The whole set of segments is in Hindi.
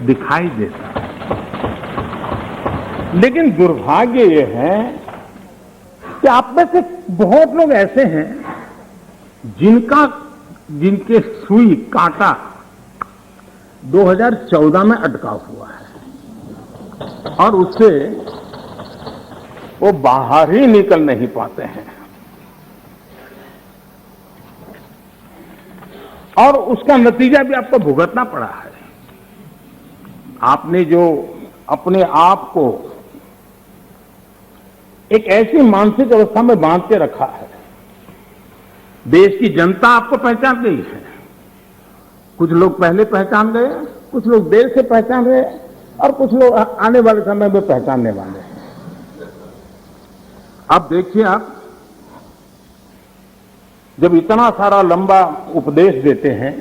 दिखाई देता है। लेकिन दुर्भाग्य ये है कि आप में से बहुत लोग ऐसे हैं जिनके सुई कांटा 2014 में अटका हुआ है और उससे वो बाहर ही निकल नहीं पाते हैं और उसका नतीजा भी आपको भुगतना पड़ा है। आपने जो अपने आप को एक ऐसी मानसिक अवस्था में बांध के रखा है, देश की जनता आपको पहचान गई है। कुछ लोग पहले पहचान गए, कुछ लोग देर से पहचान रहे और कुछ लोग आने वाले समय में पहचानने वाले हैं। अब देखिए, आप जब इतना सारा लंबा उपदेश देते हैं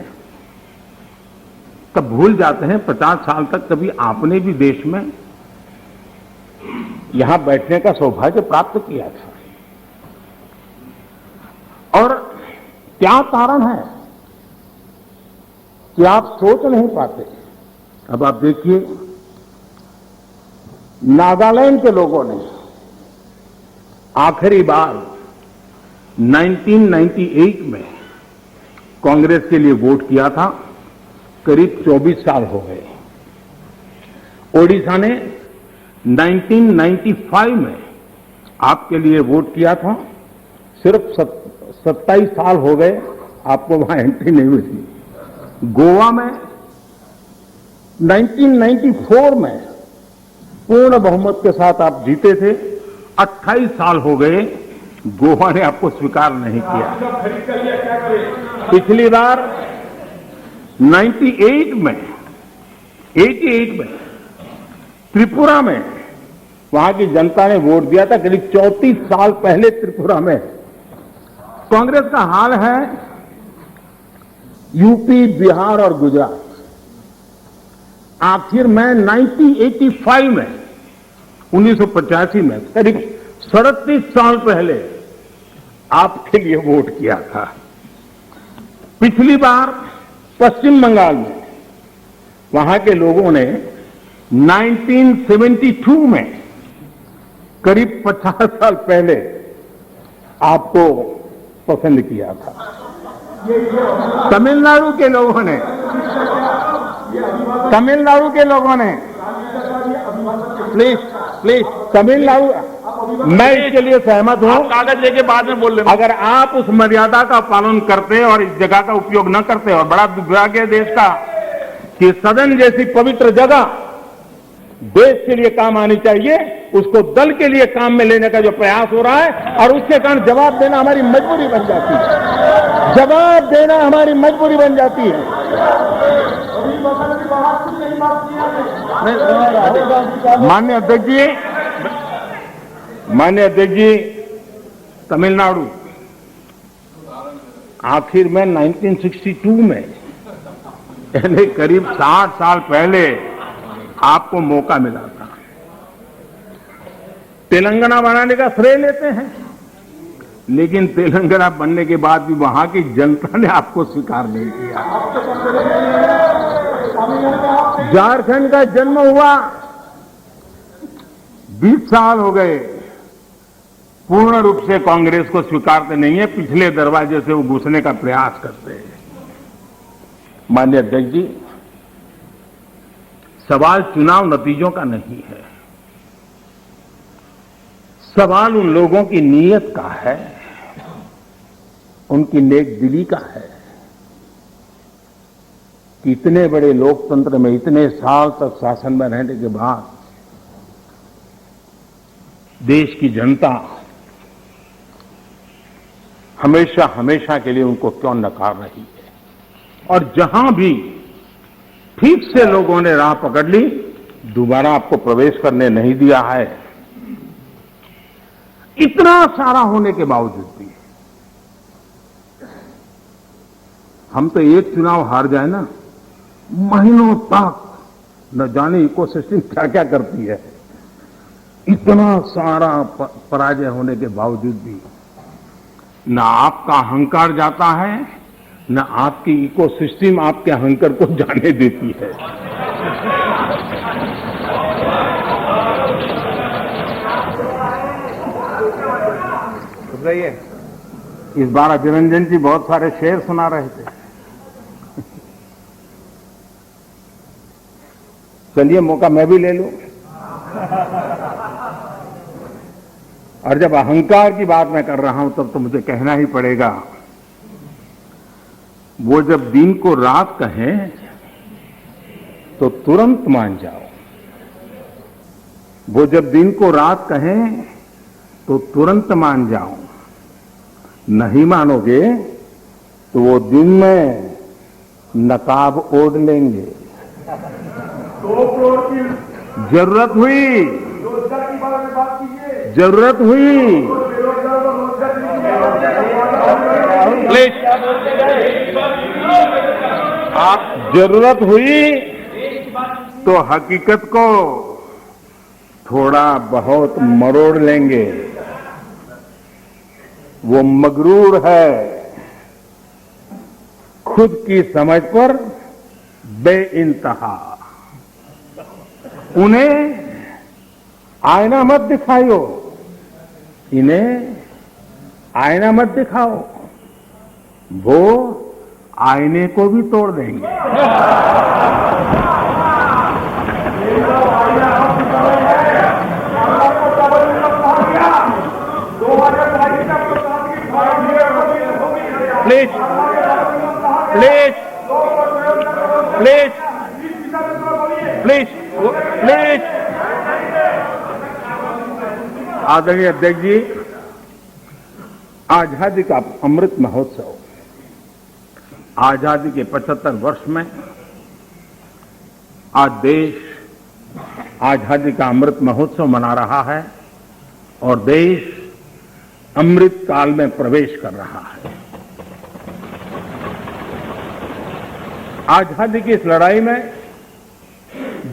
तब भूल जाते हैं 50 साल तक कभी आपने भी देश में यहां बैठने का सौभाग्य प्राप्त किया था। और क्या कारण है कि आप सोच नहीं पाते। अब आप देखिए, नागालैंड के लोगों ने आखिरी बार 1998 में कांग्रेस के लिए वोट किया था, करीब 24 साल हो गए। ओडिशा ने 1995 में आपके लिए वोट किया था, सिर्फ 27 साल हो गए, आपको वहां एंट्री नहीं हुई थी। गोवा में 1994 में पूर्ण बहुमत के साथ आप जीते थे, 28 साल हो गए, गोवा ने आपको स्वीकार नहीं किया। पिछली बार 88 में त्रिपुरा में वहां की जनता ने वोट दिया था, करीब 34 साल पहले त्रिपुरा में। कांग्रेस का हाल है यूपी, बिहार और गुजरात। आखिर में 1985 में 1985 में करीब 37 साल पहले आपके लिए वोट किया था। पिछली बार पश्चिम बंगाल में वहां के लोगों ने 1972 में करीब 50 साल पहले आपको पसंद किया था। तमिलनाडु के लोगों ने प्लीज तमिलनाडु, मैं इसके लिए सहमत हूं। कागज लेके बाद में बोल लेना। अगर आप उस मर्यादा का पालन करते और इस जगह का उपयोग न करते, और बड़ा दुर्भाग्य है देश का कि सदन जैसी पवित्र जगह देश के लिए काम आनी चाहिए, उसको दल के लिए काम में लेने का जो प्रयास हो रहा है, और उसके कारण जवाब देना हमारी मजबूरी बन जाती है। जवाब देना हमारी मजबूरी बन जाती है। माननीय अध्यक्ष जी, तमिलनाडु आखिर में 1962 में, यानी करीब 60 साल पहले आपको मौका मिला था। तेलंगाना बनाने का श्रेय लेते हैं, लेकिन तेलंगाना बनने के बाद भी वहां की जनता ने आपको स्वीकार नहीं किया। झारखंड का जन्म हुआ, 20 साल हो गए, पूर्ण रूप से कांग्रेस को स्वीकारते नहीं है, पिछले दरवाजे से वो घुसने का प्रयास करते हैं। माननीय अध्यक्ष जी, सवाल चुनाव नतीजों का नहीं है, सवाल उन लोगों की नीयत का है, उनकी नेक दिली का है कि इतने बड़े लोकतंत्र में इतने साल तक शासन में रहने के बाद देश की जनता हमेशा हमेशा के लिए उनको क्यों नकार रही है। और जहां भी ठीक से लोगों ने राह पकड़ ली, दोबारा आपको प्रवेश करने नहीं दिया है। इतना सारा होने के बावजूद भी हम तो एक चुनाव हार जाए ना, महीनों तक न जाने इकोसिस्टम क्या क्या करती है। इतना सारा पराजय होने के बावजूद भी न आपका अहंकार जाता है, न आपकी इकोसिस्टम आपके अहंकार को जाने देती है। इस बार अभिरंजन जी बहुत सारे शेर सुना रहे थे। चलिए मौका मैं भी ले लूं। और जब अहंकार की बात मैं कर रहा हूं तब तो मुझे कहना ही पड़ेगा, वो जब दिन को रात कहें तो तुरंत मान जाओ, वो जब दिन को रात कहें तो तुरंत मान जाओ, नहीं मानोगे तो वो दिन में नकाब ओढ़ लेंगे। जरूरत हुई, जरूरत हुई, प्लीज, आप जरूरत हुई तो हकीकत को थोड़ा बहुत मरोड़ लेंगे। वो मगरूर है, खुद की समझ पर बेइंतहा। उन्हें आईना मत दिखाओ, इन्हें आईना मत दिखाओ, वो आईने को भी तोड़ देंगे। Please, please, please, please, please. आदरणीय अध्यक्ष जी, आजादी का अमृत महोत्सव, आजादी के 75 वर्ष में आज देश आजादी का अमृत महोत्सव मना रहा है और देश अमृत काल में प्रवेश कर रहा है। आजादी की इस लड़ाई में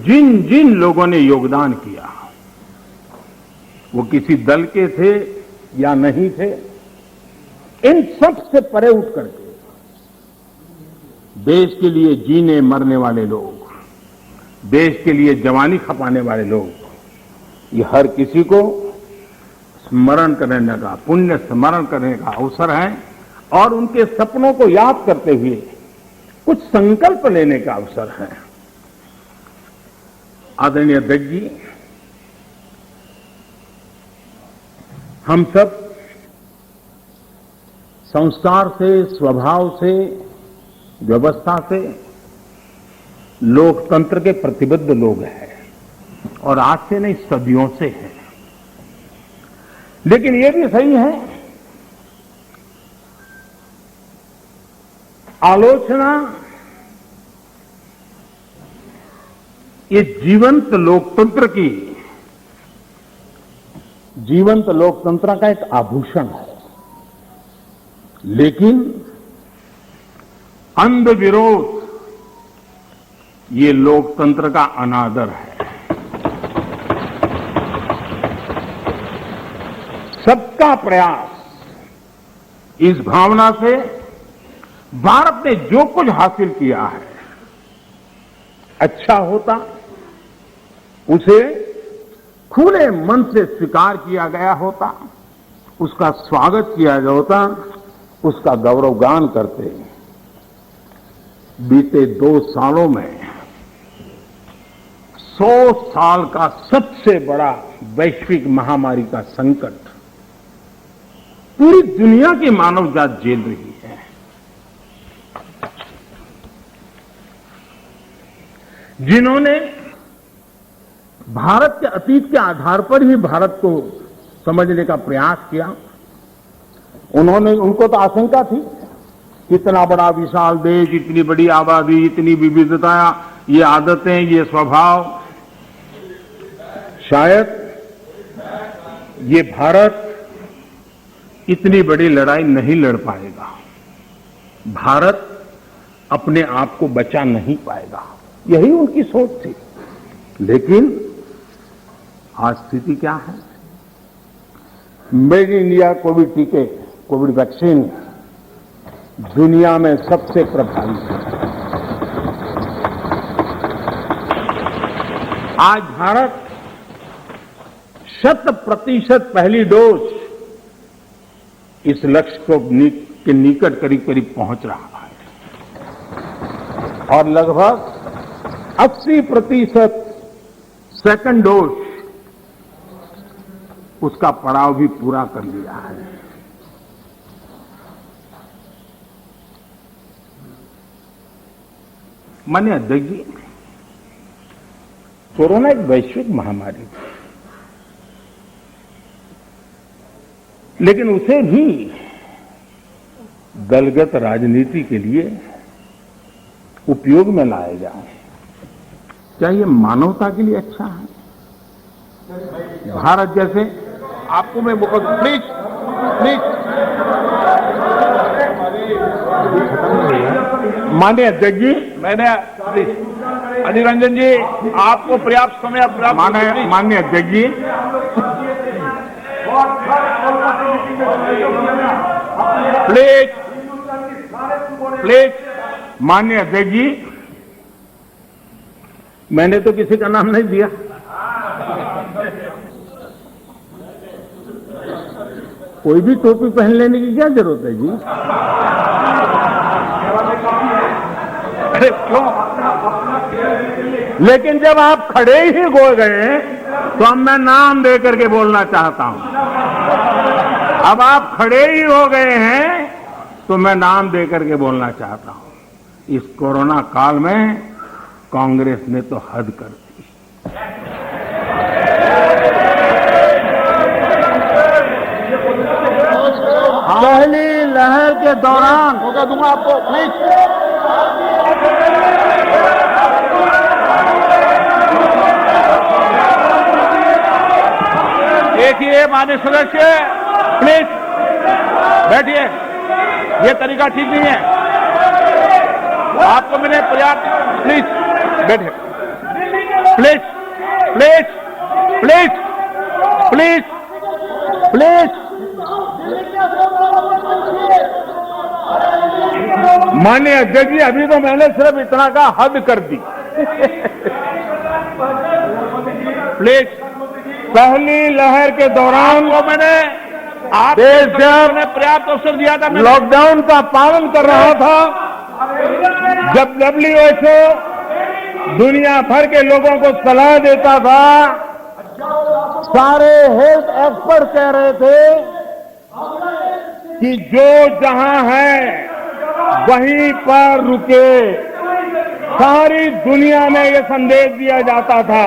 जिन जिन लोगों ने योगदान किया, वो किसी दल के थे या नहीं थे, इन सब से परे उठ करके देश के लिए जीने मरने वाले लोग, देश के लिए जवानी खपाने वाले लोग, ये हर किसी को स्मरण करने का, पुण्य स्मरण करने का अवसर है और उनके सपनों को याद करते हुए कुछ संकल्प लेने का अवसर है। आदरणीय अध्यक्ष जी, हम सब संस्कार से, स्वभाव से, व्यवस्था से लोकतंत्र के प्रतिबद्ध लोग हैं और आज से नहीं, सदियों से हैं। लेकिन ये भी सही है, आलोचना ये जीवंत लोकतंत्र की, जीवंत लोकतंत्र का एक आभूषण है, लेकिन अंध विरोध ये लोकतंत्र का अनादर है। सबका प्रयास, इस भावना से भारत ने जो कुछ हासिल किया है, अच्छा होता, उसे खुले मन से स्वीकार किया गया होता, उसका स्वागत किया गया होता, उसका गौरवगान करते। बीते 2 सालों में 100 साल का सबसे बड़ा वैश्विक महामारी का संकट पूरी दुनिया की मानव जात झेल रही है। जिन्होंने भारत के अतीत के आधार पर ही भारत को समझने का प्रयास किया, उनको तो आशंका थी, इतना बड़ा विशाल देश, इतनी बड़ी आबादी, इतनी विविधता, ये आदतें, ये स्वभाव, शायद ये भारत इतनी बड़ी लड़ाई नहीं लड़ पाएगा, भारत अपने आप को बचा नहीं पाएगा, यही उनकी सोच थी। लेकिन आज स्थिति क्या है? मेड इन इंडिया कोविड टीके, कोविड वैक्सीन दुनिया में सबसे प्रभावी है। आज भारत 100% पहली डोज इस लक्ष्य के निकट करीब करीब पहुंच रहा है और लगभग 80% सेकंड डोज उसका पड़ाव भी पूरा कर लिया है। माननीय अध्यक्ष जी, कोरोना एक वैश्विक महामारी है, लेकिन उसे भी दलगत राजनीति के लिए उपयोग में लाया जाए, क्या ये मानवता के लिए अच्छा है? भारत जैसे आपको मैं प्लीज माननीय अध्यक्ष जी, मैंने अधीर रंजन जी आपको पर्याप्त समय माननीय अध्यक्ष जी, प्लीज माननीय अध्यक्ष जी, मैंने तो किसी का नाम नहीं दिया। कोई भी टोपी पहन लेने की क्या जरूरत है जी? अरे क्यों? लेकिन जब आप खड़े ही हो गए तो अब मैं नाम दे करके बोलना चाहता हूं। अब आप खड़े ही हो गए हैं तो मैं नाम दे करके बोलना चाहता हूं। इस कोरोना काल में कांग्रेस ने तो हद कर दी। पहली लहर के दौरान मौका दूंगा आपको, प्लीज। देखिए माननीय सदस्य, प्लीज बैठिए, ये तरीका ठीक नहीं है। आपको मैंने पर्याप्त, प्लीज बैठिए, please please please please please. माननीय अध्यक्ष जी, अभी तो मैंने सिर्फ इतना का हद कर दी। प्लीज। पहली लहर के दौरान आपको मैंने देश जब पर्याप्त अवसर दिया था, लॉकडाउन का पालन कर रहा था, जब WHO दुनिया भर के लोगों को सलाह देता था, सारे हेल्थ एक्सपर्ट कह रहे थे कि जो जहां है वहीं पर रुके। सारी दुनिया में यह संदेश दिया जाता था,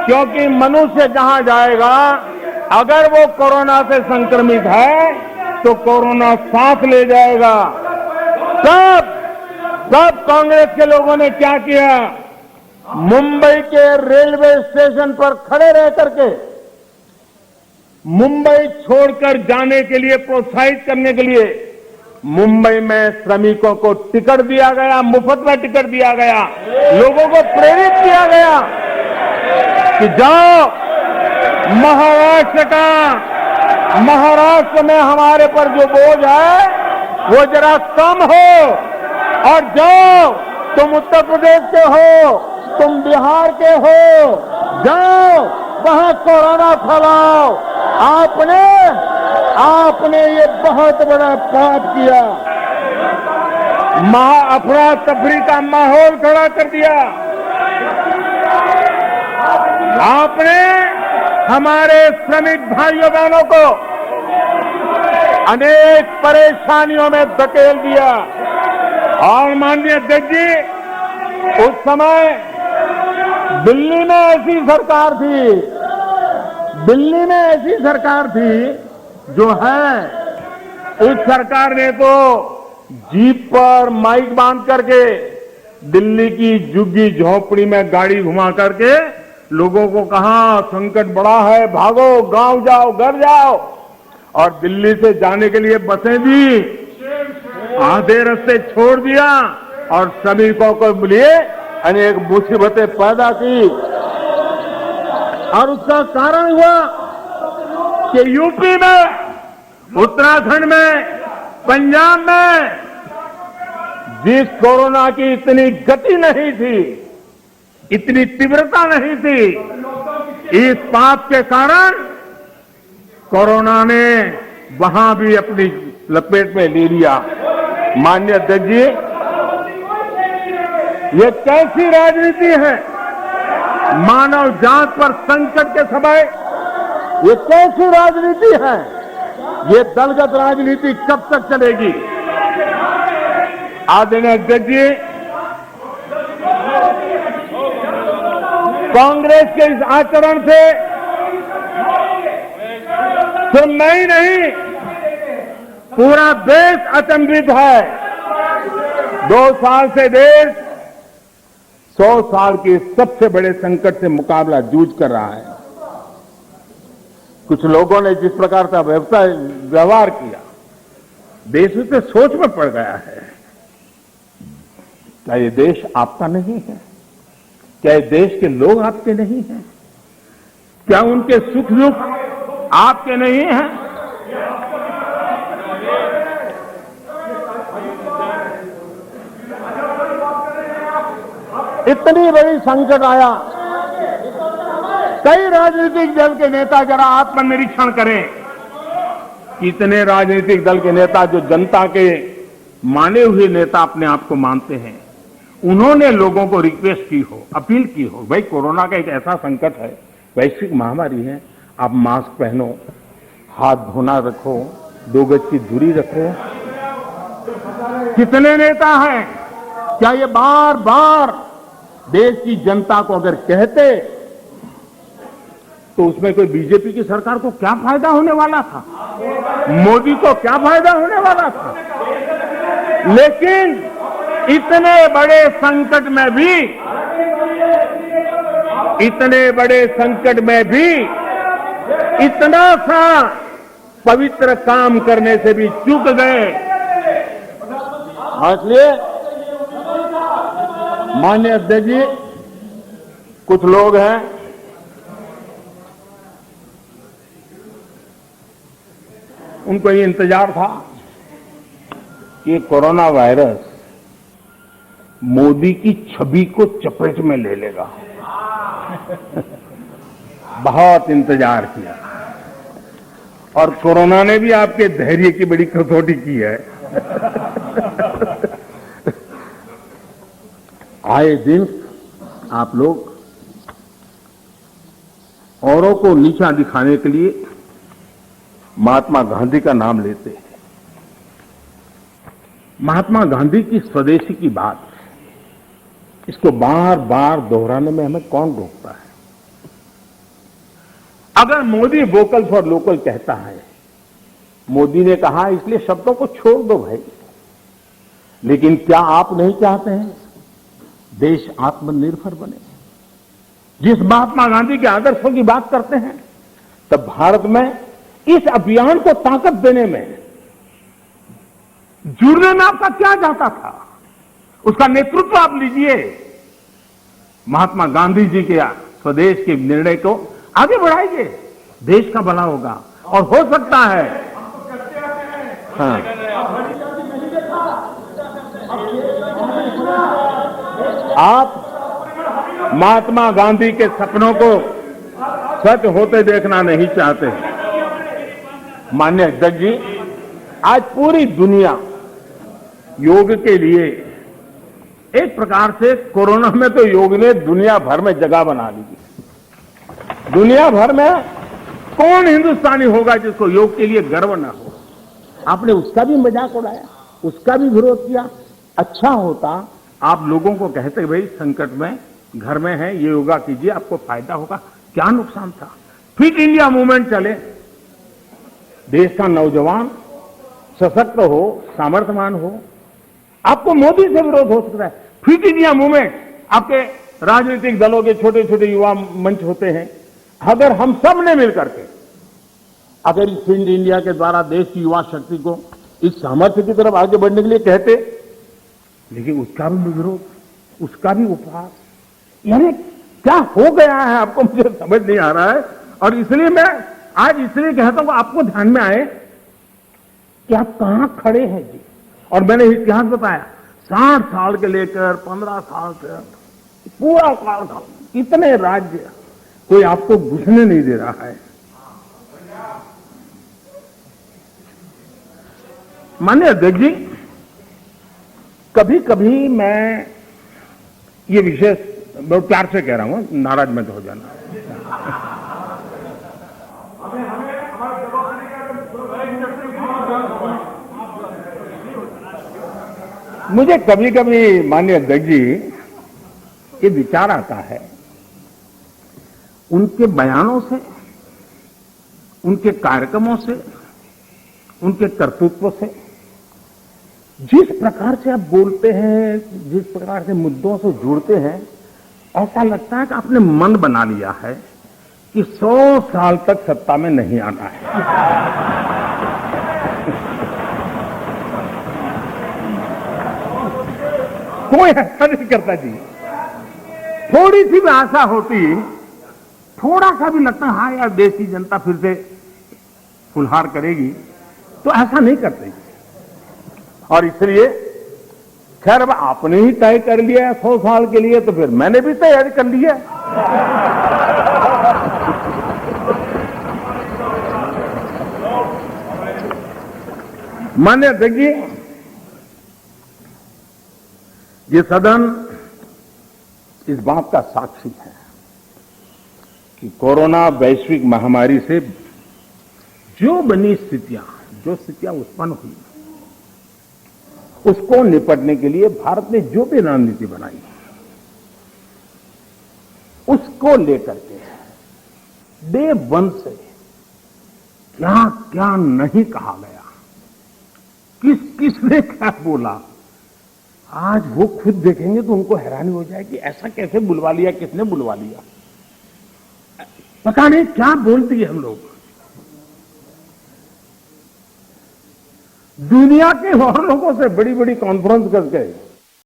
क्योंकि मनुष्य जहां जाएगा, अगर वो कोरोना से संक्रमित है तो कोरोना सांस ले जाएगा। तब कांग्रेस के लोगों ने क्या किया? मुंबई के रेलवे स्टेशन पर खड़े रह करके मुंबई छोड़कर जाने के लिए प्रोत्साहित करने के लिए मुंबई में श्रमिकों को टिकट दिया गया, मुफ्त में टिकट दिया गया, लोगों को प्रेरित किया गया कि जाओ महाराष्ट्र में हमारे पर जो बोझ है वो जरा कम हो, और जाओ तुम उत्तर प्रदेश के हो, तुम बिहार के हो, जाओ वहां कोरोना फैलाओ। आपने ये बहुत बड़ा पाप किया, अफरा तफरी का माहौल खड़ा कर दिया। आपने हमारे श्रमिक भाइयों बहनों को अनेक परेशानियों में धकेल दिया। और माननीय अध्यक्ष जी, उस समय दिल्ली में ऐसी सरकार थी जो है, उस सरकार ने तो जीप पर माइक बांध करके दिल्ली की झुग्गी झोपड़ी में गाड़ी घुमा करके लोगों को कहा संकट बड़ा है, भागो, गांव जाओ, घर जाओ। और दिल्ली से जाने के लिए बसें दी, आधे रास्ते छोड़ दिया और श्रमिकों को लिए अनेक मुसीबतें पैदा की। और उसका कारण हुआ कि यूपी में, उत्तराखंड में, पंजाब में जिस कोरोना की इतनी गति नहीं थी, इतनी तीव्रता नहीं थी। इस पाप के कारण कोरोना ने वहां भी अपनी लपेट में ले लिया। माननीय अध्यक्ष जी, ये कैसी राजनीति है? मानव जात पर संकट के समय ये कैसी राजनीति है? ये दलगत राजनीति कब तक चलेगी? आदरणीय अध्यक्ष जी, कांग्रेस के इस आचरण से सिर्फ मैं ही नहीं, पूरा देश अचंभित है। 2 साल से देश 100 साल के सबसे बड़े संकट से मुकाबला जूझ कर रहा है। कुछ लोगों ने जिस प्रकार का व्यवहार किया, देश उससे सोच में पड़ गया है। क्या ये देश आपका नहीं है? क्या ये देश के लोग आपके नहीं हैं? क्या उनके सुख दुख आपके नहीं हैं? इतनी बड़ी संकट आया, कई राजनीतिक दल के नेता जरा आत्मनिरीक्षण करें। कितने राजनीतिक दल के नेता जो जनता के माने हुए नेता अपने आप को मानते हैं, उन्होंने लोगों को रिक्वेस्ट की हो, अपील की हो, भाई कोरोना का एक ऐसा संकट है, वैश्विक महामारी है, आप मास्क पहनो, हाथ धोना रखो, 2 गज की दूरी रखो। कितने नेता हैं? क्या ये बार बार देश की जनता को अगर कहते तो उसमें कोई बीजेपी की सरकार को क्या फायदा होने वाला था? मोदी को क्या फायदा होने वाला था? लेकिन इतने बड़े संकट में भी इतना सा पवित्र काम करने से भी चूक गए। इसलिए माननीय अध्यक्ष जी, कुछ लोग हैं उनको ये इंतजार था कि कोरोना वायरस मोदी की छवि को चपेट में ले लेगा। बहुत इंतजार किया और कोरोना ने भी आपके धैर्य की बड़ी कसौटी की है। आए दिन आप लोग औरों को नीचा दिखाने के लिए महात्मा गांधी का नाम लेते हैं। महात्मा गांधी की स्वदेशी की बात, इसको बार बार दोहराने में हमें कौन रोकता है? अगर मोदी वोकल फॉर लोकल कहता है, मोदी ने कहा इसलिए शब्दों को छोड़ दो भाई, लेकिन क्या आप नहीं चाहते हैं देश आत्मनिर्भर बने? जिस महात्मा गांधी के आदर्शों की बात करते हैं, तब भारत में इस अभियान को ताकत देने में, जुड़ने में आपका क्या जाता था? उसका नेतृत्व आप लीजिए। महात्मा गांधी जी के स्वदेश के निर्णय को आगे बढ़ाइए, देश का भला होगा। और हो सकता है, हाँ, आप महात्मा गांधी के सपनों को सच होते देखना नहीं चाहते। माननीय अध्यक्ष जी, आज पूरी दुनिया योग के लिए, एक प्रकार से कोरोना में तो योग ने दुनिया भर में जगह बना ली। दुनिया भर में कौन हिंदुस्तानी होगा जिसको योग के लिए गर्व ना हो? आपने उसका भी मजाक उड़ाया, उसका भी विरोध किया। अच्छा होता आप लोगों को कहते भाई संकट में घर में है, ये योगा कीजिए, आपको फायदा होगा। क्या नुकसान था? फिट इंडिया मूवमेंट चले, देश का नौजवान सशक्त हो, सामर्थ्यवान हो। आपको मोदी से विरोध हो सकता है। फिट इंडिया मूवमेंट, आपके राजनीतिक दलों के छोटे छोटे युवा मंच होते हैं। अगर हम सब ने मिलकर के अगर इस फिट इंडिया के द्वारा देश की युवा शक्ति को इस सामर्थ्य की तरफ आगे बढ़ने के लिए कहते, लेकिन उसका भी विरोध, उसका भी उपहास, यानी क्या हो गया है आपको मुझे समझ नहीं आ रहा है। और इसलिए मैं आज इसलिए कहता हूं आपको ध्यान में आए कि आप कहां खड़े हैं जी। और मैंने इतिहास बताया, 60 साल के लेकर 15 साल तक पूरा कालखंड, इतने राज्य, कोई आपको घुसने नहीं दे रहा है। माननीय अध्यक्ष जी, कभी कभी मैं ये विषय बहुत प्यार से कह रहा हूं, नाराज मत हो जाना। मुझे कभी कभी माननीय अध्यक्ष जी ये विचार आता है, उनके बयानों से, उनके कार्यक्रमों से, उनके कर्तृत्व से, जिस प्रकार से आप बोलते हैं, जिस प्रकार से मुद्दों से जुड़ते हैं, ऐसा लगता है कि आपने मन बना लिया है कि 100 साल तक सत्ता में नहीं आना है। कोई ऐसा नहीं करता जी। थोड़ी सी भी आशा होती, थोड़ा सा भी लगता हाँ यार देश की जनता फिर से फुलहार करेगी, तो ऐसा नहीं करते। और इसलिए खैर अब आपने ही तय कर लिया 100 साल के लिए, तो फिर मैंने भी तैयारी कर ली है। माननीय अध्यक्ष जी, ये सदन इस बात का साक्षी है कि कोरोना वैश्विक महामारी से जो बनी स्थितियां, जो स्थितियां उत्पन्न हुई, उसको निपटने के लिए भारत ने जो भी रणनीति बनाई, उसको लेकर के डे 1 से क्या क्या नहीं कहा गया, किसने क्या बोला, आज वो खुद देखेंगे तो उनको हैरानी हो जाएगी, ऐसा कैसे बुलवा लिया, किसने बुलवा लिया, पता नहीं क्या बोल दिए हम लोग। दुनिया के और लोगों से बड़ी बड़ी कॉन्फ्रेंस करके